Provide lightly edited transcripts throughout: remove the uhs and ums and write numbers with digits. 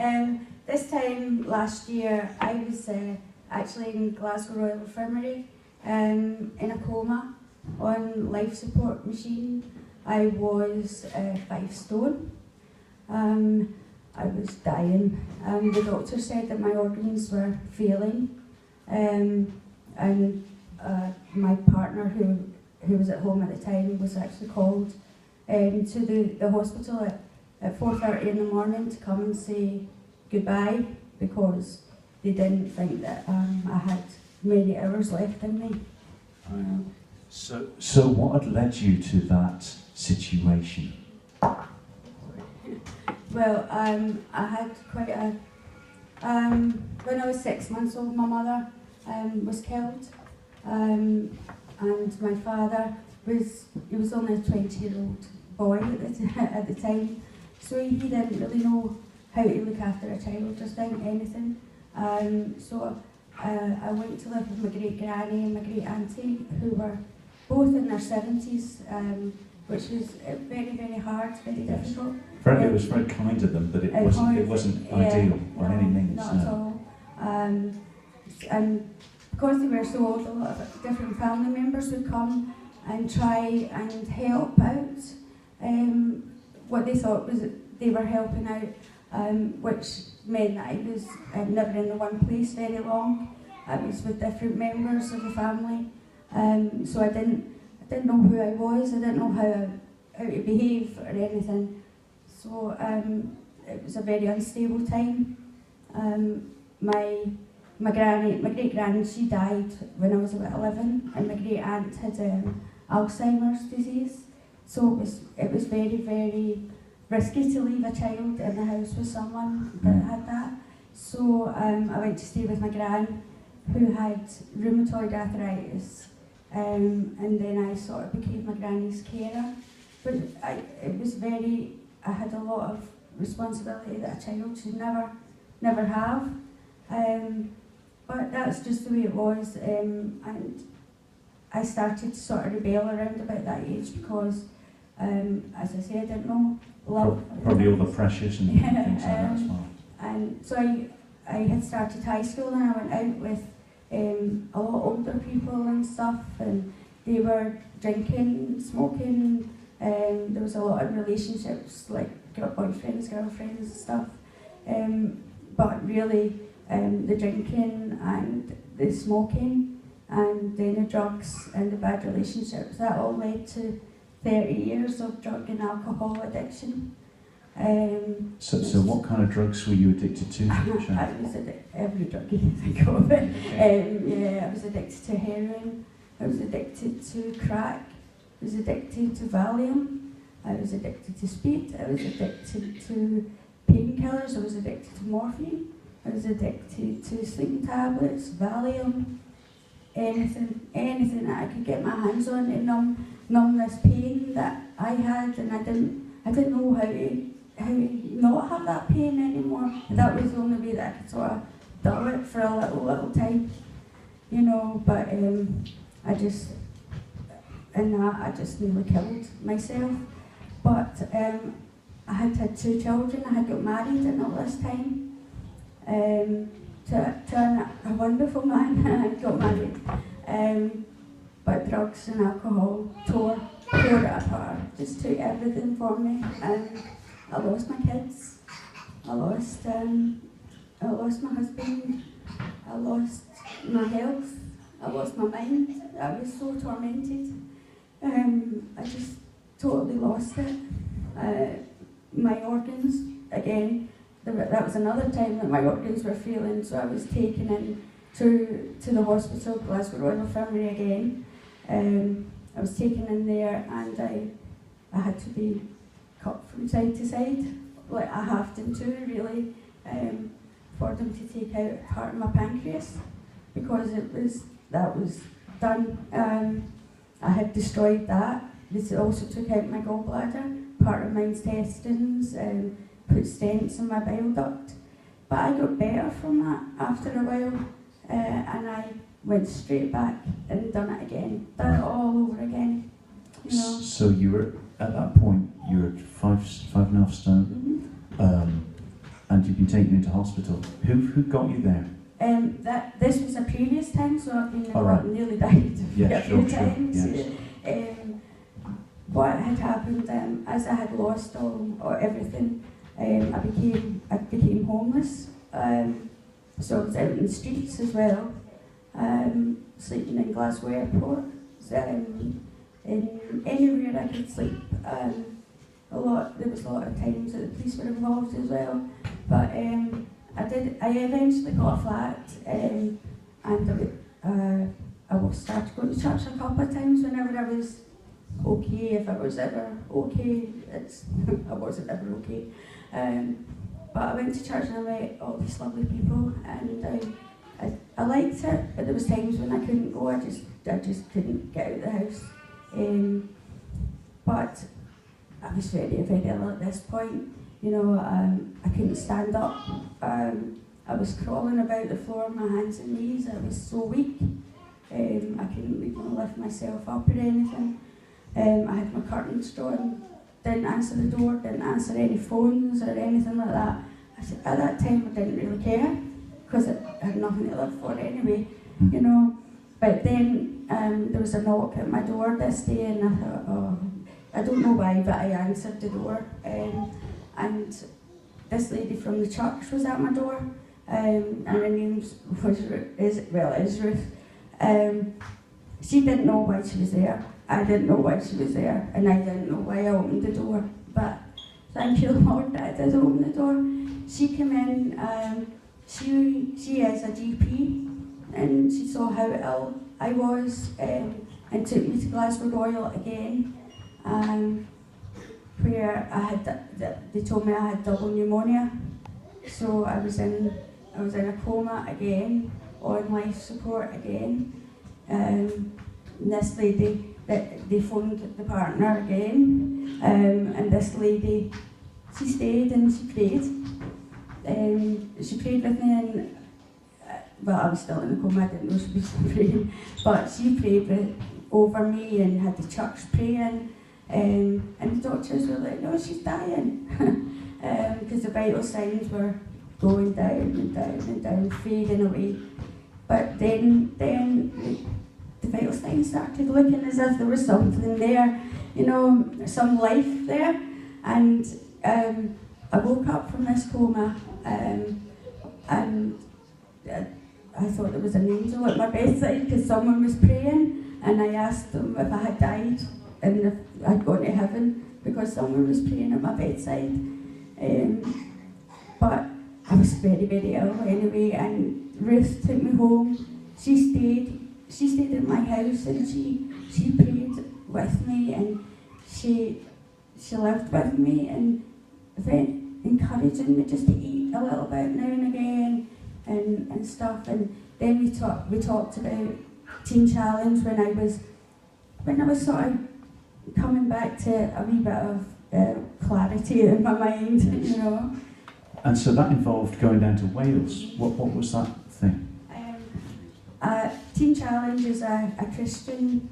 This time last year, I was actually in Glasgow Royal Infirmary in a coma on life support machine. I was 5 stone. I was dying. The doctor said that my organs were failing, and my partner, who was at home at the time, was actually called to the hospital at 4:30 in the morning to come and say goodbye, because they didn't think that I had many hours left in me. So what had led you to that situation? Well, I had quite a... when I was 6 months old, my mother was killed, and my father he was only a 20-year-old boy at the time, so he didn't really know how to look after a child, just anything. So I went to live with my great granny and my great auntie, who were both in their 70s, which was very, very hard, very difficult. It was very kind of them, but it wasn't ideal by any means. Not at all. And because they were so old, a lot of different family members would come and try and help out what they thought was that they were helping out, which meant that I was never in the one place very long. I was with different members of the family, so I didn't know who I was. I didn't know how to behave or anything. So it was a very unstable time. My great granny, she died when I was about 11, and my great aunt had Alzheimer's disease. So it was very, very risky to leave a child in the house with someone that had that. So I went to stay with my gran, who had rheumatoid arthritis, and then I sort of became my granny's carer. But I had a lot of responsibility that a child should never have. But that's just the way it was, and I started to sort of rebel around about that age because, as I say, I didn't know love. Probably all the pressures and things like that as well. And so I had started high school, and I went out with a lot older people and stuff, and they were drinking, smoking. There was a lot of relationships, like boyfriends, girlfriends and stuff. But really, the drinking and the smoking and then the drugs and the bad relationships, that all led to 30 years of drug and alcohol addiction. So what kind of drugs were you addicted to? I was addicted to every drug you can think of. I was addicted to heroin, I was addicted to crack, I was addicted to Valium, I was addicted to speed, I was addicted to painkillers, I was addicted to morphine, I was addicted to sleeping tablets, Valium, anything that I could get my hands on to numb this pain that I had, and I didn't know how to not have that pain anymore. That was the only way that I could sort of dull it for a little time, you know. But I just nearly killed myself. But I had 2 children. I had got married in all this time to a wonderful man. I got married, but drugs and alcohol tore it apart. Just took everything from me, and I lost my kids. I lost my husband. I lost my health. I lost my mind. I was so tormented. I just totally lost it. My organs, again, that was another time that my organs were failing, so I was taken in to the hospital, Glasgow Royal Infirmary again. I was taken in there, and I had to be cut from side to side, like I have them to, really, for them to take out part of my pancreas, because that was done. I had destroyed that. This also took out my gallbladder, part of my intestines, put stents in my bile duct. But I got better from that after a while, and I went straight back and done it again, done it all over again. You know. So you were, at that point, you were 5.5 stone, and and you've been taken into hospital. Who got you there? This was a previous time, so I've been nearly died Yeah, a few times. Yes. What had happened, as I had lost all everything, I became homeless. So I was out in the streets as well, sleeping in Glasgow Airport, in anywhere I could sleep. There was a lot of times that the police were involved as well, but I eventually got a flat, and I started going to church a couple of times whenever I was okay, if I was ever okay. I wasn't ever okay. But I went to church and I met all these lovely people, and I liked it, but there was times when I couldn't go. I just couldn't get out of the house. But I was very, very ill at this point. You know, I couldn't stand up. I was crawling about the floor on my hands and knees. I was so weak. I couldn't even lift myself up or anything. I had my curtains drawn, didn't answer the door, didn't answer any phones or anything like that. At that time I didn't really care, because I had nothing to live for anyway, you know. But then there was a knock at my door this day, and I thought, oh, I don't know why, but I answered the door, and this lady from the church was at my door, and her name is Ruth. She didn't know why she was there. I didn't know why she was there, and I didn't know why I opened the door. But thank you, Lord, that I did open the door. She came in. She is a GP, and she saw how ill I was, and took me to Glasgow Royal again, where they told me I had double pneumonia. So I was in a coma again, on life support again. This lady, they phoned the partner again, and this lady, she stayed and she prayed. She prayed with me, and well, I was still in a coma, I didn't know she was praying, but she prayed over me and had the church praying, and the doctors were like, no, she's dying, because the vital signs were going down and down and down, fading away. But then the vital signs started looking as if there was something there, you know, some life there. And I woke up from this coma, and I thought there was an angel at my bedside, because someone was praying, and I asked them if I had died and if I'd gone to heaven, because someone was praying at my bedside. But I was very, very ill anyway, and Ruth took me home. She stayed in my house, and she prayed with me, and she lived with me, and encouraging me just to eat a little bit now and again, and stuff. And then we talked about Teen Challenge when I was sort of coming back to a wee bit of clarity in my mind, you know. And so that involved going down to Wales. What was that thing? Teen Challenge is a Christian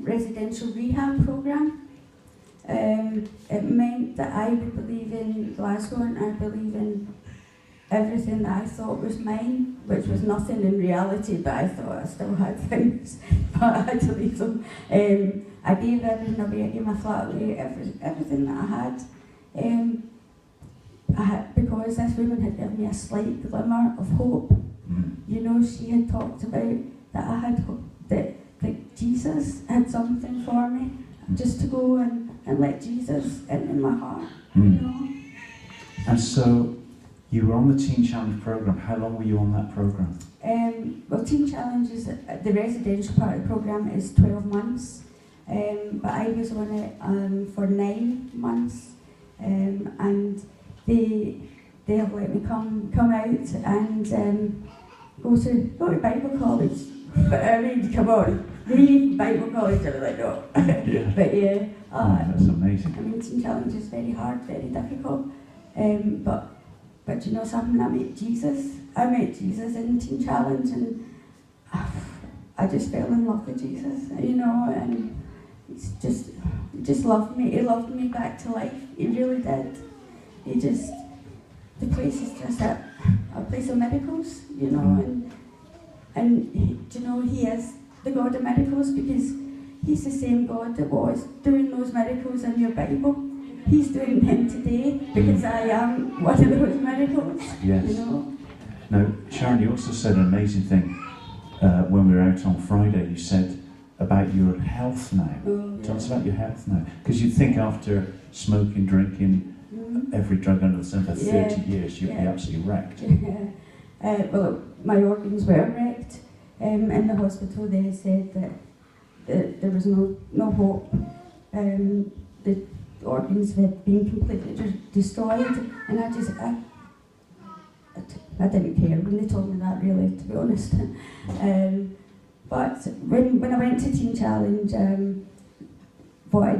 residential rehab programme. It meant that I would believe in Glasgow, and I believe in everything that I thought was mine, which was nothing in reality, but I thought I still had things, but I had to leave them. I gave everything away, I gave my flat away, everything that I had. Because this woman had given me a slight glimmer of hope. You know, she had talked about that I had hope, that Jesus had something for me, just to go and let Jesus into my heart, you know. And so you were on the Teen Challenge programme. How long were you on that programme? Well, Teen Challenge is, the residential part of the programme is 12 months, but I was on it for 9 months, and they have let me come out and go to Bible college. But I mean, come on, leave Bible college. I was like, no. Yeah. But yeah, that's amazing. I mean, Teen Challenge is very hard, very difficult. But you know something, I met Jesus in Teen Challenge, and I just fell in love with Jesus, you know, and he just loved me. He loved me back to life. He really did. He just the place is just a place of miracles, you know, and do you know, he is the God of miracles, because he's the same God that was doing those miracles in your Bible. He's doing them today, because I am one of those miracles, Yes. you know. Now, Sharon, you also said an amazing thing when we were out on Friday. You said about your health now. Oh, yeah. Tell us about your health now. Because you'd think after smoking, drinking, every drug under the sun for 30 years, you'd be absolutely wrecked. Yeah. Well, my organs were wrecked. In the hospital, they said that there was no hope. The organs had been completely destroyed, and I didn't care when they told me that, really, to be honest. But when I went to Teen Challenge, what I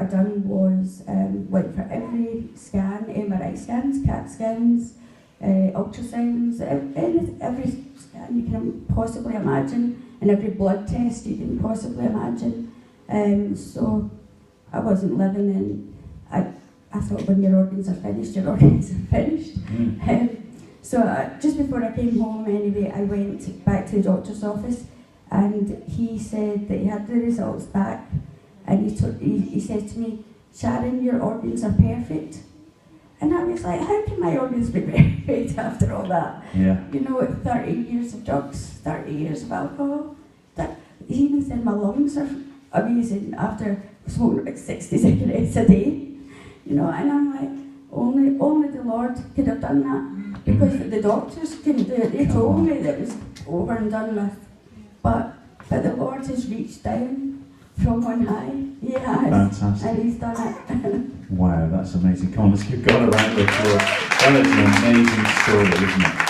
done was went for every scan, MRI scans, CAT scans, ultrasounds, every scan you can possibly imagine, and every blood test you can possibly imagine. So I wasn't living in. I thought when your organs are finished, your organs are finished. So just before I came home, anyway, I went back to the doctor's office, and he said that he had the results back, and he said to me, "Sharon, your organs are perfect." And I was like, how can my organs be perfect after all that? Yeah. You know, 30 years of drugs, 30 years of alcohol. He even said my lungs are amazing after smoking about 60 cigarettes a day. You know, and I'm like, only the Lord could have done that, because the doctors couldn't do it. They told me that it was over and done with. But the Lord has reached down from on high. He has. Fantastic. And he's done it. Wow, that's amazing. Come on, let's give God a round of applause. That is an amazing story, isn't it?